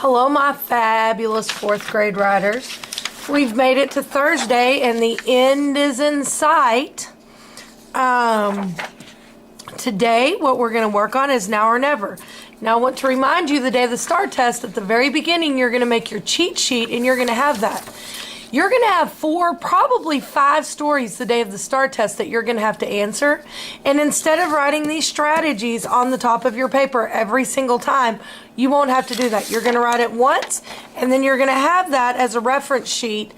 Hello, my fabulous fourth grade writers. We've made it to Thursday and the end is in sight. Today, what we're going to work on is now or never. Now, I want to remind you the day of the STAR test, at the very beginning, you're going to make your cheat sheet and you're going to have that. You're going to have 4, probably 5 stories the day of the STAR test that you're going to have to answer. And instead of writing these strategies on the top of your paper every single time, you won't have to do that. You're going to write it once, and then you're going to have that as a reference sheet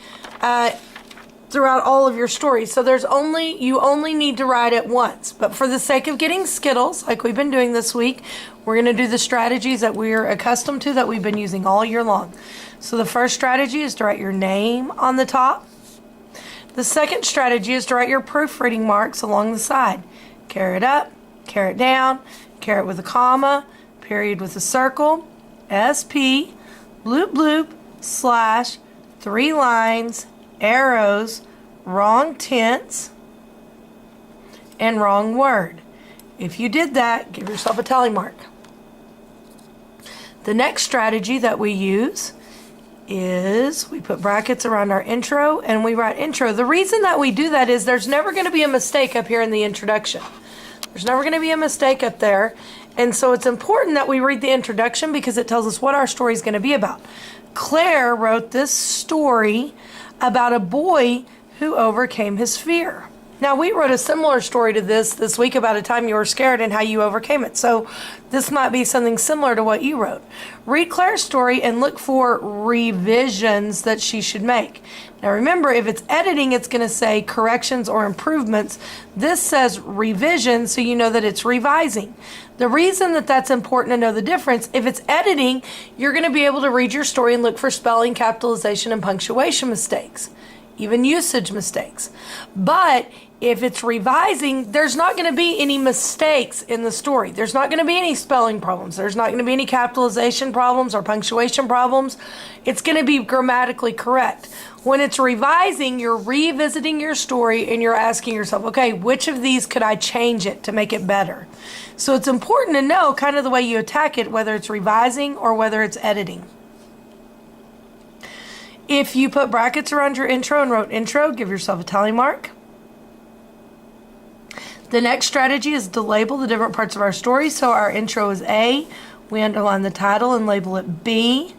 throughout all of your stories. So you only need to write it once. But for the sake of getting Skittles, like we've been doing this week, we're going to do the strategies that we're accustomed to, that we've been using all year long. So the first strategy is to write your name on the top. The second strategy is to write your proofreading marks along the side. Caret up, caret down, caret with a comma, period with a circle, SP, bloop bloop, slash, 3 lines, arrows, wrong tense, and wrong word. If you did that, give yourself a tally mark. The next strategy that we use is we put brackets around our intro and we write intro. The reason that we do that is there's never going to be a mistake up here in the introduction. There's never going to be a mistake up there. And so it's important that we read the introduction because it tells us what our story is going to be about. Claire wrote this story about a boy who overcame his fear. Now, we wrote a similar story to this week about a time you were scared and how you overcame it. So this might be something similar to what you wrote. Read Claire's story and look for revisions that she should make. Now, remember, if it's editing, it's going to say corrections or improvements. This says revision, so you know that it's revising. The reason that that's important to know the difference, if it's editing, you're going to be able to read your story and look for spelling, capitalization, and punctuation mistakes, even usage mistakes. But if it's revising, there's not going to be any mistakes in the story. There's not going to be any spelling problems. There's not going to be any capitalization problems or punctuation problems. It's going to be grammatically correct. When it's revising, you're revisiting your story and you're asking yourself, okay, which of these could I change it to make it better? So it's important to know kind of the way you attack it, whether it's revising or whether it's editing. If you put brackets around your intro and wrote intro, give yourself a tally mark. The next strategy is to label the different parts of our story. So our intro is A. We underline the title and label it B.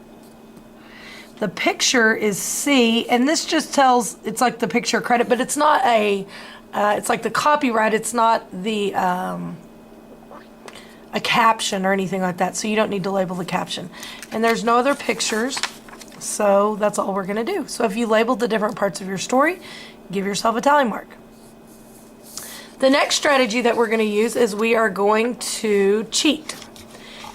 The picture is C. And this just tells, it's like the picture credit, but it's not it's like the copyright. It's not the, a caption or anything like that. So you don't need to label the caption. And there's no other pictures. So that's all we're going to do. So if you labeled the different parts of your story, give yourself a tally mark. The next strategy that we're going to use is we are going to cheat.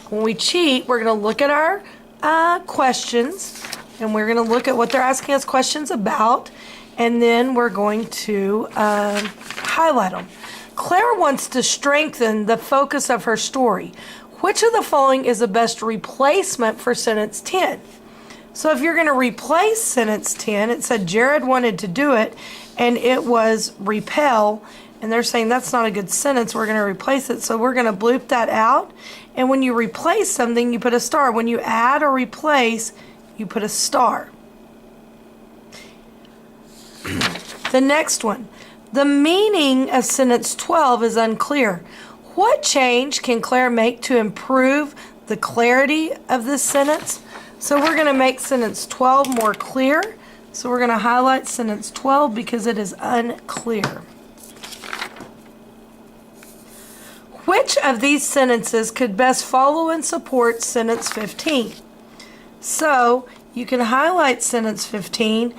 When we cheat, we're going to look at our questions, and we're going to look at what they're asking us questions about, and then we're going to highlight them. Claire wants to strengthen the focus of her story. Which of the following is the best replacement for sentence 10? So if you're going to replace sentence 10, it said Jared wanted to do it, and it was repel. And they're saying that's not a good sentence. We're going to replace it. So we're going to bloop that out. And when you replace something, you put a star. When you add or replace, you put a star. The next one. The meaning of sentence 12 is unclear. What change can Claire make to improve the clarity of this sentence? So we're going to make sentence 12 more clear. So we're going to highlight sentence 12 because it is unclear. Which of these sentences could best follow and support sentence 15? So you can highlight sentence 15.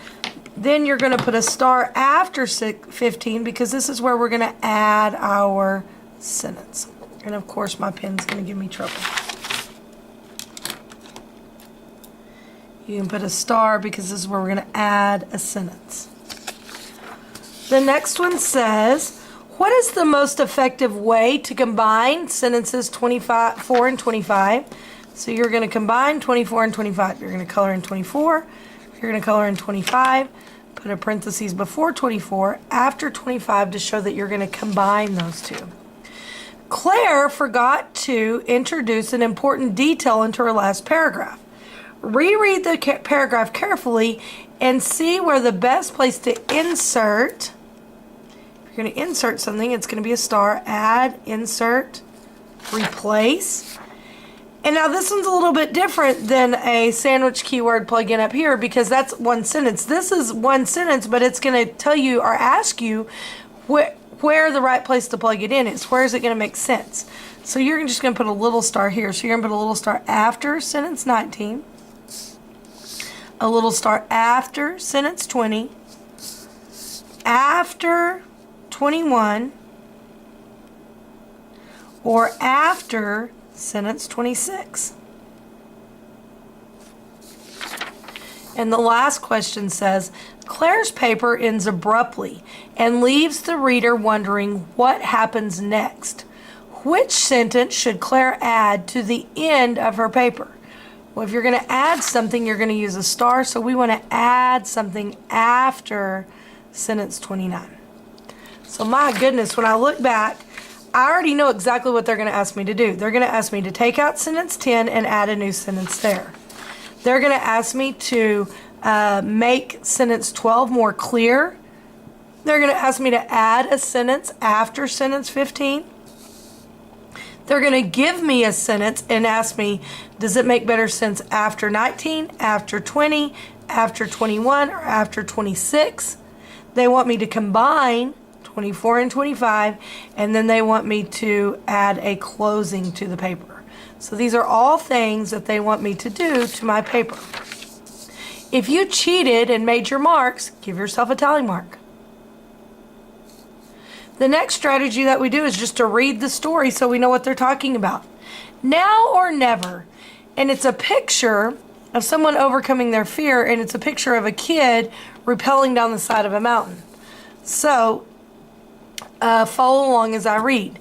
Then you're going to put a star after 15 because this is where we're going to add our sentence. And of course my pen's going to give me trouble. You can put a star because this is where we're going to add a sentence. The next one says, what is the most effective way to combine sentences 24 and 25? So you're going to combine 24 and 25. You're going to color in 24. You're going to color in 25. Put a parentheses before 24, after 25 to show that you're going to combine those two. Claire forgot to introduce an important detail into her last paragraph. Reread the paragraph carefully and see where the best place to insert. If you're going to insert something, it's going to be a star. Add, insert, replace. And now this one's a little bit different than a sandwich keyword plug-in up here because that's one sentence. This is one sentence, but it's going to tell you or ask you where the right place to plug it in is. Where is it going to make sense? So you're just going to put a little star here. So you're going to put a little star after sentence 19, a little star after sentence 20, after 21, or after sentence 26. And the last question says, Claire's paper ends abruptly and leaves the reader wondering what happens next. Which sentence should Claire add to the end of her paper? Well, if you're going to add something, you're going to use a star, so we want to add something after sentence 29. So my goodness, when I look back, I already know exactly what they're going to ask me to do. They're going to ask me to take out sentence 10 and add a new sentence there. They're going to ask me to make sentence 12 more clear. They're going to ask me to add a sentence after sentence 15. They're going to give me a sentence and ask me, does it make better sense after 19, after 20, after 21, or after 26? They want me to combine 24 and 25, and then they want me to add a closing to the paper. So these are all things that they want me to do to my paper. If you cheated and made your marks, give yourself a tally mark. The next strategy that we do is just to read the story so we know what they're talking about. Now or never. And it's a picture of someone overcoming their fear, and it's a picture of a kid rappelling down the side of a mountain. So, follow along as I read.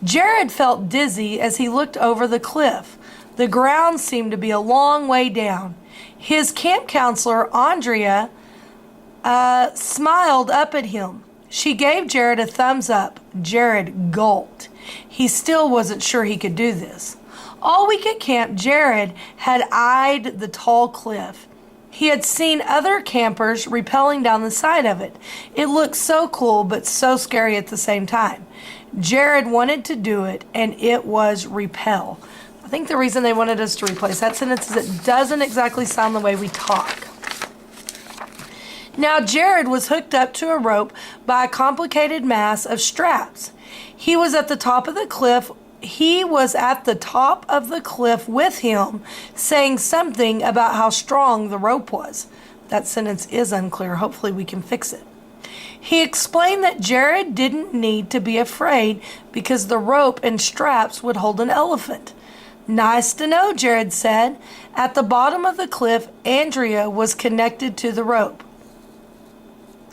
Jared felt dizzy as he looked over the cliff. The ground seemed to be a long way down. His camp counselor, Andrea, smiled up at him. She gave Jared a thumbs up. Jared gulped. He still wasn't sure he could do this. All week at camp, Jared had eyed the tall cliff. He had seen other campers rappelling down the side of it. It looked so cool, but so scary at the same time. Jared wanted to do it, and it was repel. I think the reason they wanted us to replace that sentence is it doesn't exactly sound the way we talk. Now, Jared was hooked up to a rope by a complicated mass of straps. He was at the top of the cliff. He was at the top of the cliff with him, saying something about how strong the rope was. That sentence is unclear. Hopefully we can fix it. He explained that Jared didn't need to be afraid because the rope and straps would hold an elephant. Nice to know, Jared said. At the bottom of the cliff, Andrea was connected to the rope.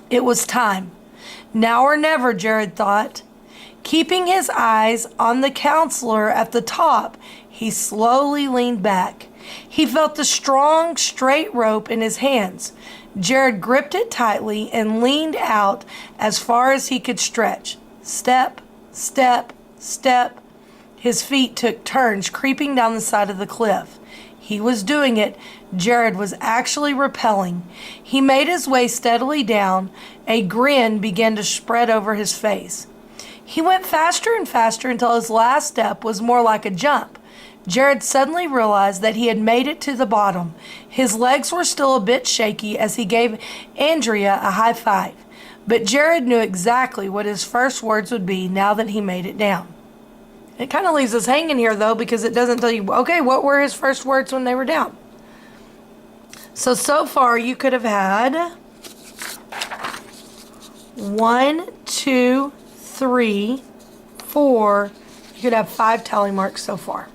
It was time. Now or never, Jared thought. Keeping his eyes on the counselor at the top, he slowly leaned back. He felt the strong, straight rope in his hands. Jared gripped it tightly and leaned out as far as he could stretch. Step, step, step. His feet took turns creeping down the side of the cliff. He was doing it. Jared was actually rappelling. He made his way steadily down. A grin began to spread over his face. He went faster and faster until his last step was more like a jump. Jared suddenly realized that he had made it to the bottom. His legs were still a bit shaky as he gave Andrea a high five. But Jared knew exactly what his first words would be now that he made it down. It kind of leaves us hanging here, though, because it doesn't tell you, okay, what were his first words when they were down? So far, you could have had 1, 2, 3, 4. You could have 5 tally marks so far.